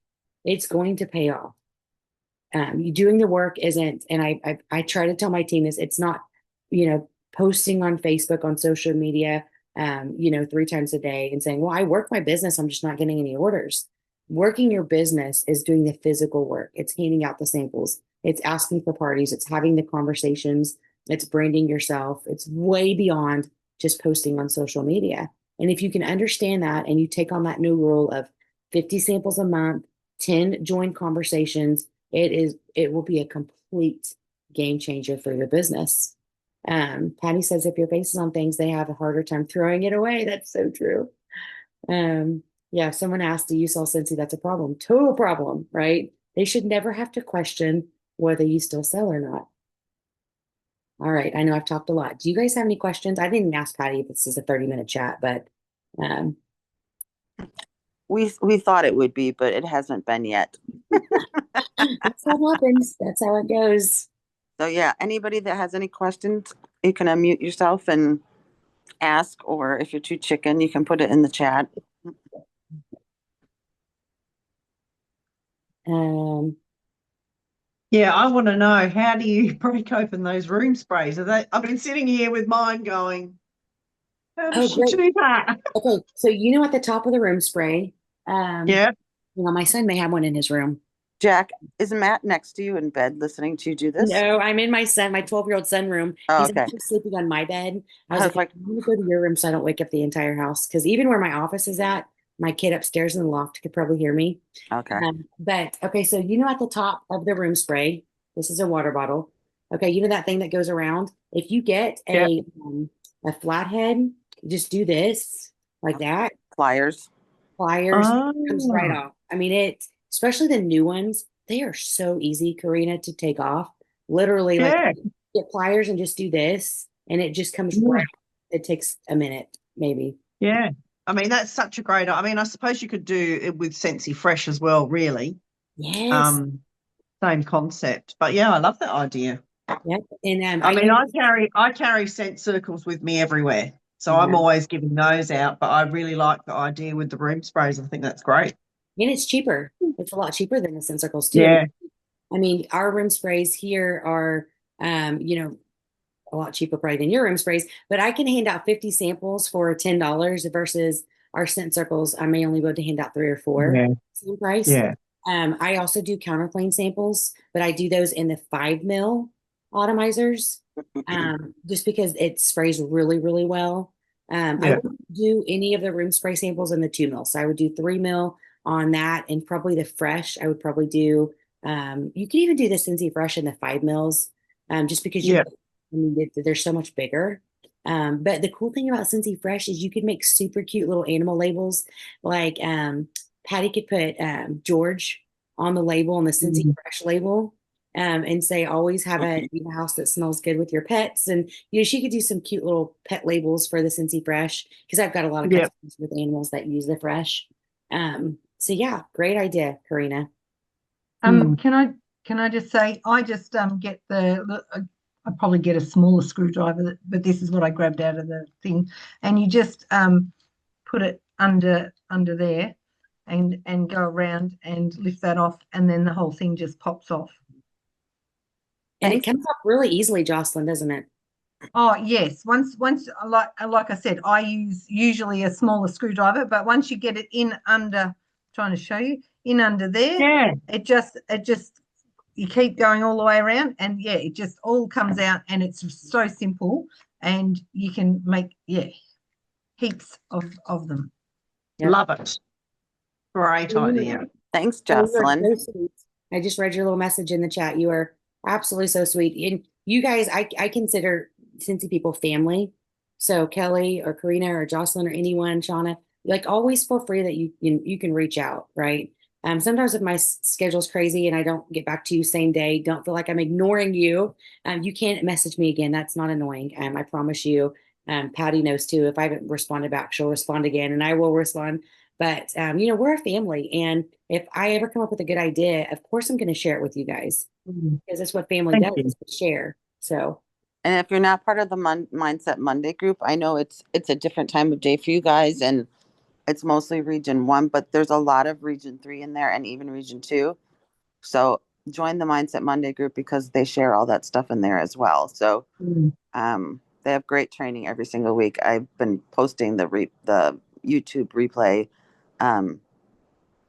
it's going to pay off. You doing the work isn't, and I try to tell my team is, it's not, posting on Facebook, on social media, 3 times a day and saying, well, I work my business, I'm just not getting any orders. Working your business is doing the physical work. It's handing out the samples. It's asking for parties. It's having the conversations. It's branding yourself. It's way beyond just posting on social media. And if you can understand that and you take on that new rule of 50 samples a month, 10 joint conversations, it will be a complete game changer for your business. Patty says if your face is on things, they have a harder time throwing it away. That's so true. Yeah, if someone asked, do you sell Scentsy? That's a problem. Total problem, right? They should never have to question whether you still sell or not. All right, I know I've talked a lot. Do you guys have any questions? I didn't ask Patty if this is a 30-minute chat, but we thought it would be, but it hasn't been yet. that's what happens. That's how it goes. So yeah, anybody that has any questions, you can unmute yourself and ask, or if you're too chicken, you can put it in the chat. Yeah, I want to know, how do you break open those room sprays? I've been sitting here with mine going, how does she do that? Okay, so at the top of the room spray, Yeah. my son may have one in his room. Jack, is Matt next to you in bed listening to you do this? No, I'm in my 12-year-old son room. Oh, He's okay. actually sleeping on my bed. I was like, I'm going to go to your room so I don't wake up the entire house. Because even where my office is at, my kid upstairs in the loft could probably hear me. Okay. But okay, so at the top of the room spray, this is a water bottle. Okay, that thing that goes around. If you get a flathead, just do this like that. Pliers Comes right off. I mean, especially the new ones, they are so easy, Karina, to take off. Literally, like get pliers and just do this, and it just comes right off. It takes a minute, maybe. Yeah. I mean, that's such a great, I mean, I suppose you could do it with Scentsy Fresh as well, really. Yes. Same concept. But yeah, I love that idea. Yep. And I carry scent circles with me everywhere. So I'm always giving those out, but I really like the idea with the room sprays. I think that's great. And it's cheaper. It's a lot cheaper than the scent circles too. Yeah. I mean, our room sprays here are, a lot cheaper probably than your room sprays, but I can hand out 50 samples for $10 versus our scent circles. I may only be able to hand out 3 or 4. Same price. Yeah. I also do counterplane samples, but I do those in the 5 mil atomizers, just because it sprays really, really well. I wouldn't do any of the room spray samples in the 2 mil. So I would do 3 mil on that, and probably the fresh. I would probably do. You can even do the Scentsy Fresh in the 5 mils, just because they're so much bigger. But the cool thing about Scentsy Fresh is you can make super cute little animal labels. Like Patty could put George on the label, on the Scentsy Fresh label, and say always have a house that smells good with your pets. And she could do some cute little pet labels for the Scentsy Fresh, because I've got a lot of customers with animals that use the Fresh. So yeah, great idea, Karina. Can I just say, I just get I I'd probably get a smaller screwdriver, but this is what I grabbed out of the thing. And you just put it under there and go around and lift that off, and then the whole thing just pops off. And it comes off really easily, Jocelyn, doesn't it? Oh yes, once like I said, I use usually a smaller screwdriver, but once you get it in under, trying to show you, in under there, Yeah. it just you keep going all the way around, and yeah, it just all comes out, and it's so simple, and you can make heaps of them. Yep. Love it. Great idea. Thanks, You are Jocelyn. so sweet. I just read your little message in the chat. You are absolutely so sweet. And you guys, I consider Scentsy people family. So Kelly or Karina or Jocelyn or anyone, Shauna, like always feel free that you can reach out, right? Sometimes if my schedule's crazy and I don't get back to you same day, don't feel like I'm ignoring you. You can't message me again. That's not annoying. I promise you. Patty knows too. If I haven't responded back, she'll respond again, and I will respond. But we're a family, and if I ever come up with a good idea, of course I'm going to share it with you guys because that's what family Thank does, you. is share. So And if you're not part of the Mindset Monday group, I know it's a different time of day for you guys, and it's mostly Region 1, but there's a lot of Region 3 in there and even Region 2. So join the Mindset Monday group because they share all that stuff in there as well. So they have great training every single week. I've been posting the YouTube replay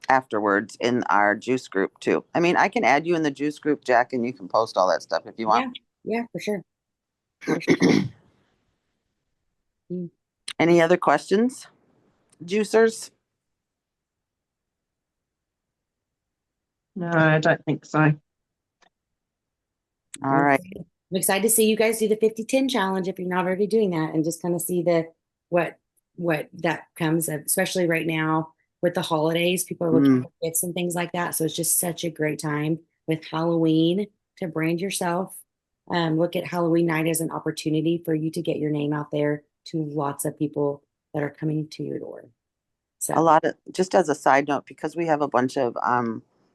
afterwards in our juice group too. I mean, I can add you in the juice group, Jack, and you can post all that stuff if you want. yeah, for sure. Any other questions, juicers? No, I don't think so. All right. I'm excited to see you guys do the 50-10 challenge if you're not already doing that, and just kind of see what that comes of, especially right now with the holidays. People are looking for gifts and things like that. So it's just such a great time with Halloween to brand yourself. Look at Halloween night as an opportunity for you to get your name out there to lots of people that are coming to your door. So A lot of, just as a side note, because we have a bunch of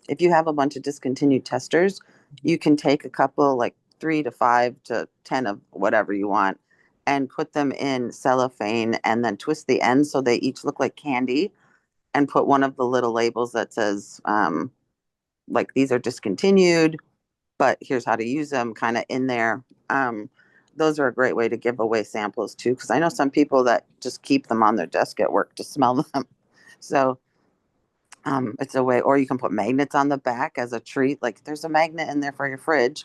if you have a bunch of discontinued testers, you can take a couple, like 3 to 5 to 10 of whatever you want, and put them in cellophane and then twist the ends so they each look like candy, and put one of the little labels that says like, these are discontinued, but here's how to use them, kind of in there. Those are a great way to give away samples too, because I know some people that just keep them on their desk at work to smell them. So it's a way, or you can put magnets on the back as a treat. Like, there's a magnet in there for your fridge.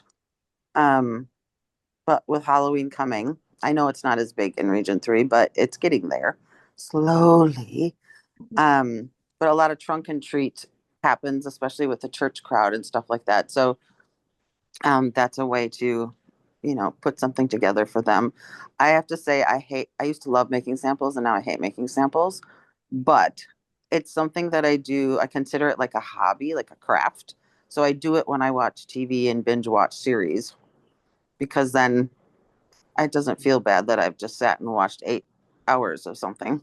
But with Halloween coming, I know it's not as big in Region 3, but it's getting there slowly. But a lot of trunk and treat happens, especially with the church crowd and stuff like that. So that's a way to, put something together for them. I have to say, I used to love making samples, and now I hate making samples, but it's something that I do. I consider it like a hobby, like a craft. So I do it when I watch TV and binge watch series, because then it doesn't feel bad that I've just sat and watched 8 hours of something.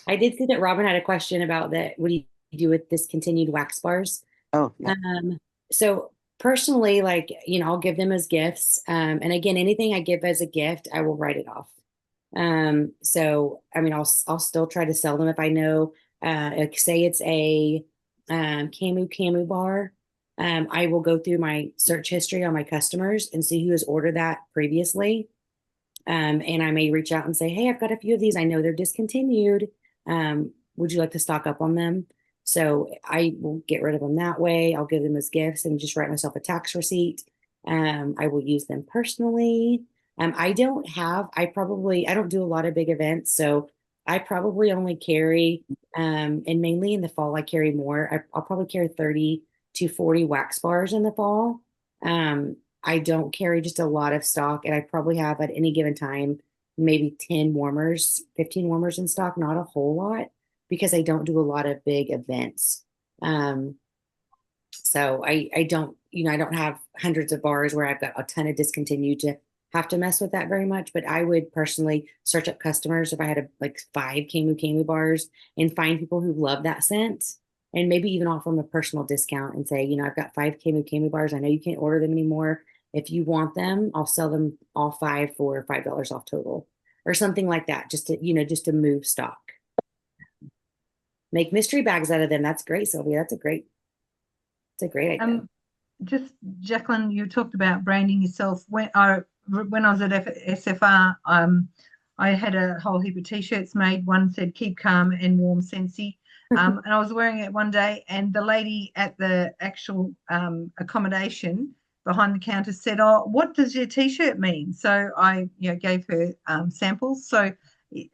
I did see that Robin had a question about that. What do you do with discontinued wax bars? Oh, yeah. So personally, like, I'll give them as gifts. And again, anything I give as a gift, I will write it off. So, I mean, I'll still try to sell them if I know, like, say it's a, Camu bar. I will go through my search history on my customers and see who has ordered that previously. And I may reach out and say, hey, I've got a few of these. I know they're discontinued. Would you like to stock up on them? So I will get rid of them that way. I'll give them as gifts and just write myself a tax receipt. I will use them personally. I don't do a lot of big events. So I probably only carry, and mainly in the fall, I carry more. I'll probably carry 30 to 40 wax bars in the fall. I don't carry just a lot of stock, and I probably have at any given time maybe 10 warmers, 15 warmers in stock, not a whole lot, because I don't do a lot of big events. So I don't, I don't have hundreds of bars where I've got a ton of discontinued to have to mess with that very much. But I would personally search up customers if I had like 5 Camu bars and find people who love that scent, and maybe even offer them a personal discount and say, I've got 5 Camu bars. I know you can't order them anymore. If you want them, I'll sell them all 5 for $5 off total or something like that. Just to, just to move stock. Make mystery bags out of them. That's great, Sylvia. It's a great idea. Just Jacquelyn, you talked about branding yourself. When I was at SFR, I had a whole heap of t-shirts made. One said "Keep calm and warm, Scentsy," and I was wearing it one day, and the lady at the actual accommodation behind the counter said, "Oh, what does your t-shirt mean?" So I, gave her samples. So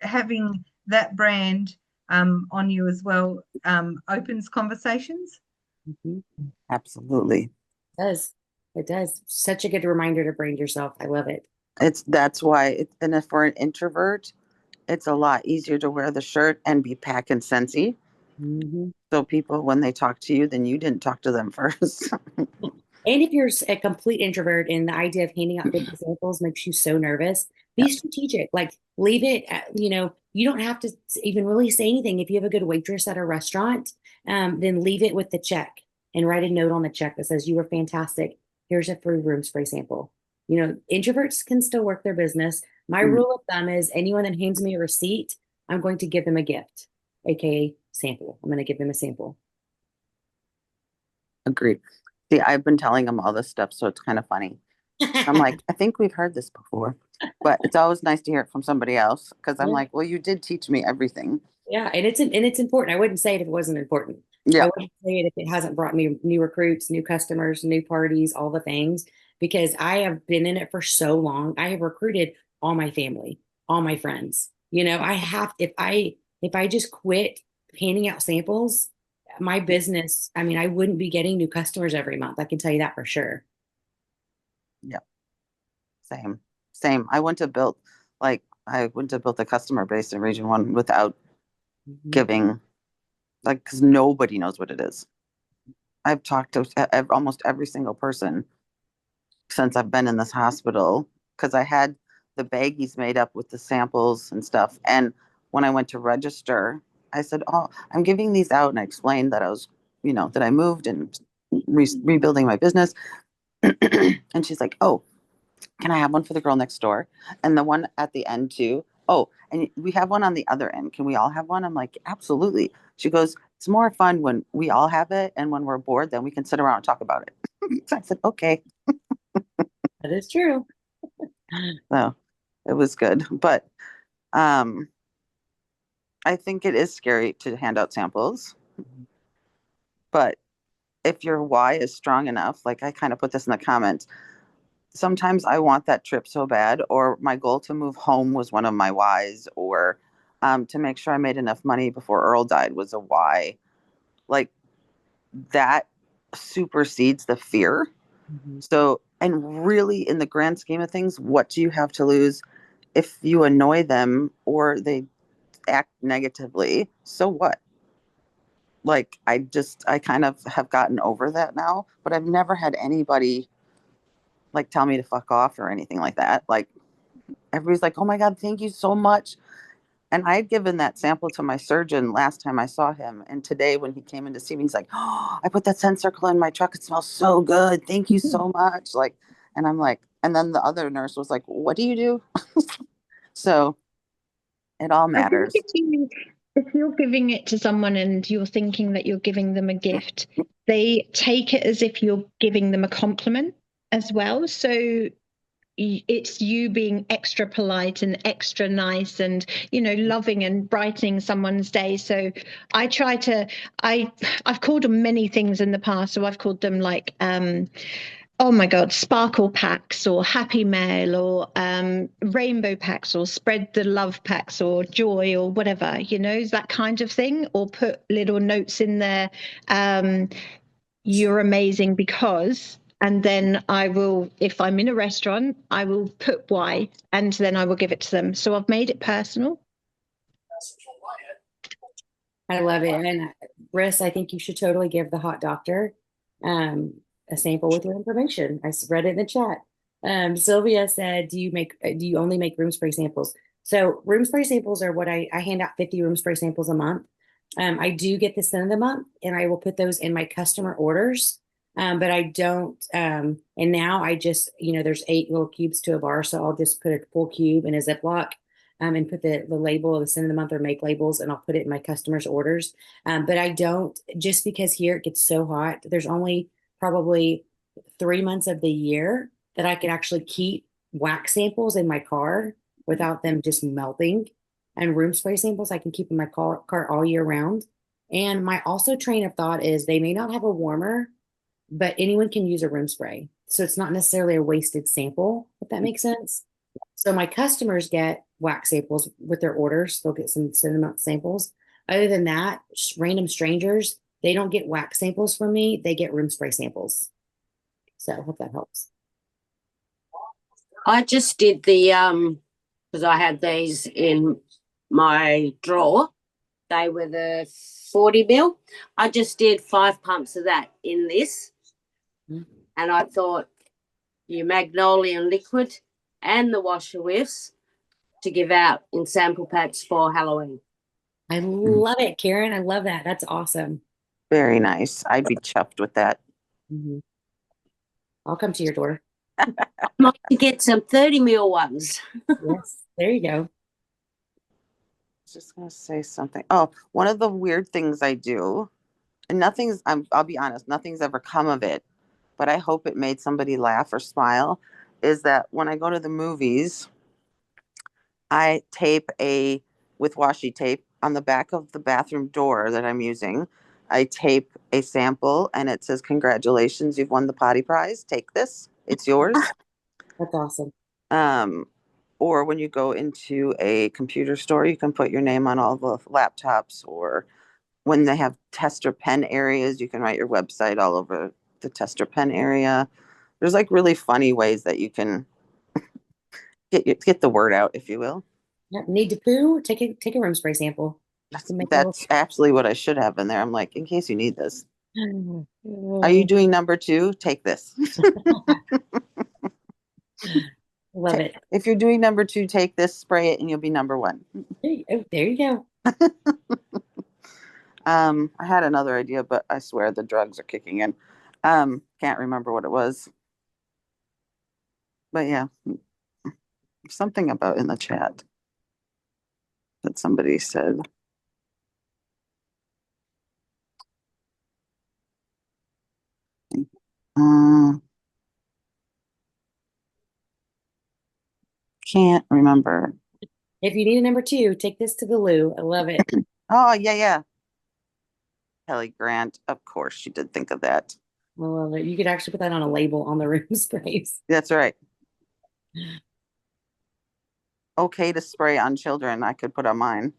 having that brand on you as well opens conversations. Mhm. Absolutely. It does. It does. Such a good reminder to brand yourself. I love it. That's why, and if for an introvert, it's a lot easier to wear the shirt and be packing Scentsy. Mhm. So people, when they talk to you, then you didn't talk to them first. And if you're a complete introvert and the idea of handing out 50 samples makes you so nervous, be strategic. Like leave it, you don't have to even really say anything. If you have a good waitress at a restaurant, then leave it with the check and write a note on the check that says, "You were fantastic. Here's a free room spray sample." Introverts can still work their business. My rule of thumb is anyone that hands me a receipt, I'm going to give them a gift, aka sample. I'm going to give them a sample. Agreed. See, I've been telling them all this stuff, so it's kind of funny. I'm like, I think we've heard this before, but it's always nice to hear it from somebody else because I'm Yeah. like, well, you did teach me everything. Yeah, and it's important. I wouldn't say it if it wasn't important. Yeah. I wouldn't say it if it hasn't brought me new recruits, new customers, new parties, all the things, because I have been in it for so long. I have recruited all my family, all my friends. I have if I just quit handing out samples, my business, I mean, I wouldn't be getting new customers every month. I can tell you that for sure. Yeah. Same. I wouldn't have built the customer base in Region 1 without giving, because nobody knows what it is. I've talked to almost every single person since I've been in this hospital because I had the baggies made up with the samples and stuff. And when I went to register, I said, "Oh, I'm giving these out." And I explained that I was, that I moved and rebuilding my business. And she's like, "Oh, can I have one for the girl next door? And the one at the end too. Oh, and we have one on the other end. Can we all have one?" I'm like, "Absolutely." She goes, "It's more fun when we all have it. And when we're bored, then we can sit around and talk about it." So I said, "Okay." That is true. So it was good. But I think it is scary to hand out samples. But if your why is strong enough, like I kind of put this in the comments, sometimes I want that trip so bad, or my goal to move home was one of my whys, or to make sure I made enough money before Earl died was a why. Like that supersedes the fear. So, and really, in the grand scheme of things, what do you have to lose if you annoy them or they act negatively? So what? Like, I kind of have gotten over that now, but I've never had anybody like tell me to fuck off or anything like that. Like, everybody's like, "Oh my God, thank you so much." And I had given that sample to my surgeon last time I saw him. And today, when he came in to see me, he's like, "Oh, I put that scent circle in my truck. It smells so good. Thank you so much." Like, and I'm like, and then the other nurse was like, "What do you do?" So it all I think matters. if you're giving it to someone and you're thinking that you're giving them a gift, they take it as if you're giving them a compliment as well. So it's you being extra polite and extra nice and loving and brightening someone's day. So I try to I've called them many things in the past. So I've called them like oh my God, sparkle packs or happy mail or rainbow packs or spread the love packs or joy or whatever, that kind of thing, or put little notes in there. You're amazing because, and then I will, if I'm in a restaurant, I will put why, and then I will give it to them. So I've made it personal. I love it. And Riss, I think you should totally give the hot doctor a sample with your information. I read it in the chat. Sylvia said, do you only make room spray samples? So room spray samples are what I hand out 50 room spray samples a month. I do get the scent of the month and I will put those in my customer orders. But I don't, and now I just, there's 8 little cubes to a bar. So I'll just put a full cube in a Ziploc, and put the label of the scent of the month or make labels, and I'll put it in my customers' orders. But I don't, just because here it gets so hot, there's only probably 3 months of the year that I could actually keep wax samples in my car without them just melting. And room spray samples I can keep in my car all year round. And my also train of thought is they may not have a warmer, but anyone can use a room spray. So it's not necessarily a wasted sample, if that makes sense. So my customers get wax samples with their orders. They'll get some cinnamon samples. Other than that, random strangers, they don't get wax samples from me. They get room spray samples. So I hope that helps. I just did the because I had these in my drawer. They were the 40 mil. I just did 5 pumps of that in this. And I thought your magnolia liquid and the washer whiffs to give out in sample packs for Halloween. I love it, Karen. I love that. That's awesome. Very nice. I'd be chuffed with that. I'll come to your door. I might get some 30 mil ones. Yes, there you go. Just gonna say something. Oh, one of the weird things I do, and I'll be honest, nothing's ever come of it, but I hope it made somebody laugh or smile, is that when I go to the movies, I tape with washi tape on the back of the bathroom door that I'm using. I tape a sample and it says, "Congratulations, you've won the potty prize. Take this. It's yours." That's awesome. Or when you go into a computer store, you can put your name on all the laptops, or when they have tester pen areas, you can write your website all over the tester pen area. There's like really funny ways that you can get the word out, if you will. Yep. Need to poo? Take a room spray sample. That's absolutely what I should have in there. I'm like, in case you need this. Are you Oh, doing number 2? Take this. love it. If you're doing number 2, take this, spray it, and you'll be number 1. There you go. I had another idea, but I swear the drugs are kicking in. Can't remember what it was. But yeah, something about in the chat that somebody said. Can't remember. If you need a number 2, take this to the loo. I love it. Oh, yeah. Kelly Grant, of course, she did think of that. I love it. You could actually put that on a label on the room sprays. That's right. Okay to spray on children, I could put on mine.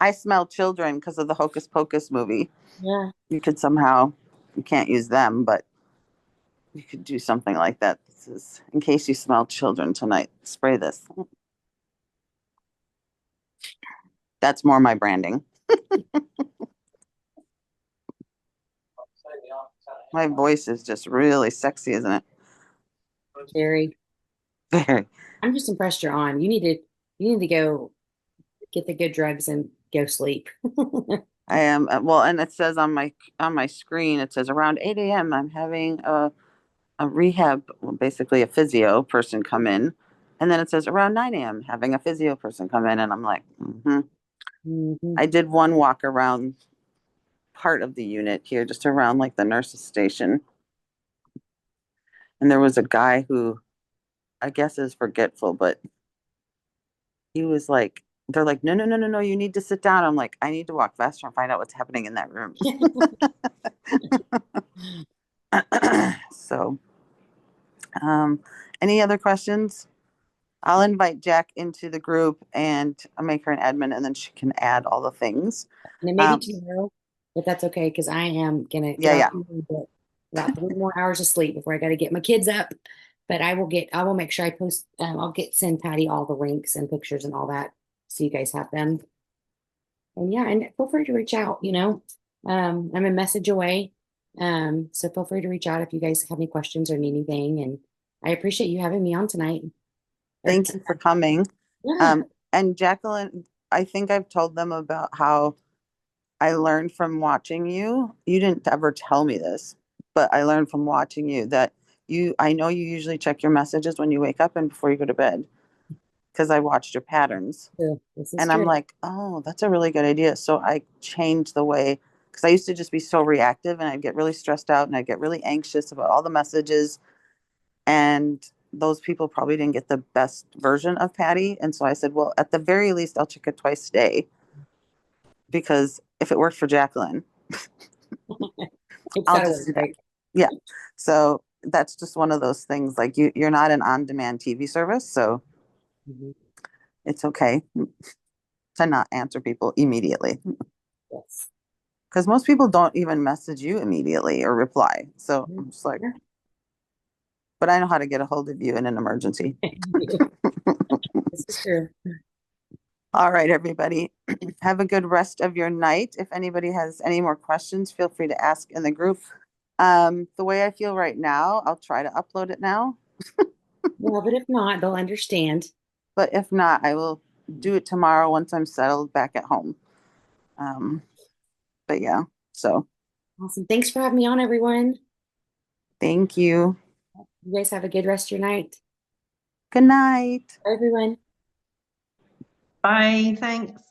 I smell children because of the Hocus Pocus movie. Yeah. You can't use them, but you could do something like that. This is in case you smell children tonight, spray this. That's more my branding. My voice is just really sexy, isn't it? Very. Very. I'm just impressed you're on. You need to go get the good drugs and go sleep. I am well, and it says on my screen, it says around 8 a.m. I'm having a rehab, well, basically a physio person come in, and then it says around 9 a.m. having a physio person come in, and I'm like, I did one walk around part of the unit here, just around like the nurse's station, and there was a guy who I guess is forgetful, but he was like, they're like, no, you need to sit down. I'm like, I need to walk faster and find out what's happening in that room. So, any other questions? I'll invite Jack into the group and I'll make her an admin, and then she can add all the things. And maybe tomorrow, if that's okay, because I am gonna Yeah. about 3 more hours of sleep before I got to get my kids up. But I will make sure I post. Send Patty all the links and pictures and all that, so you guys have them. And yeah, and feel free to reach out. I'm a message away. So feel free to reach out if you guys have any questions or need anything. And I appreciate you having me on tonight. Thank you for coming. Yeah. And Jacquelyn, I think I've told them about how I learned from watching you. You didn't ever tell me this, but I learned from watching you that I know you usually check your messages when you wake up and before you go to bed because I watched your patterns. True. This is And true. I'm like, oh, that's a really good idea. So I changed the way, because I used to just be so reactive and I'd get really stressed out and I'd get really anxious about all the messages. And those people probably didn't get the best version of Patty. And so I said, well, at the very least, I'll check it twice a day. Because if it worked for Jacquelyn, It's I'll gotta just work, do that. right? Yeah. So that's just one of those things. Like you're not an on-demand TV service, so Mhm. it's okay to not answer people immediately. Yes. Because most people don't even message you immediately or reply. So Mhm. I'm just like, Yeah. but I know how to get a hold of you in an emergency. This is true. All right, everybody. Have a good rest of your night. If anybody has any more questions, feel free to ask in the group. The way I feel right now, I'll try to upload it now. Well, but if not, they'll understand. But if not, I will do it tomorrow once I'm settled back at home. But yeah, so Awesome. Thanks for having me on, everyone. thank you. You guys have a good rest of your night. Good night. Bye, everyone. Bye. Thanks.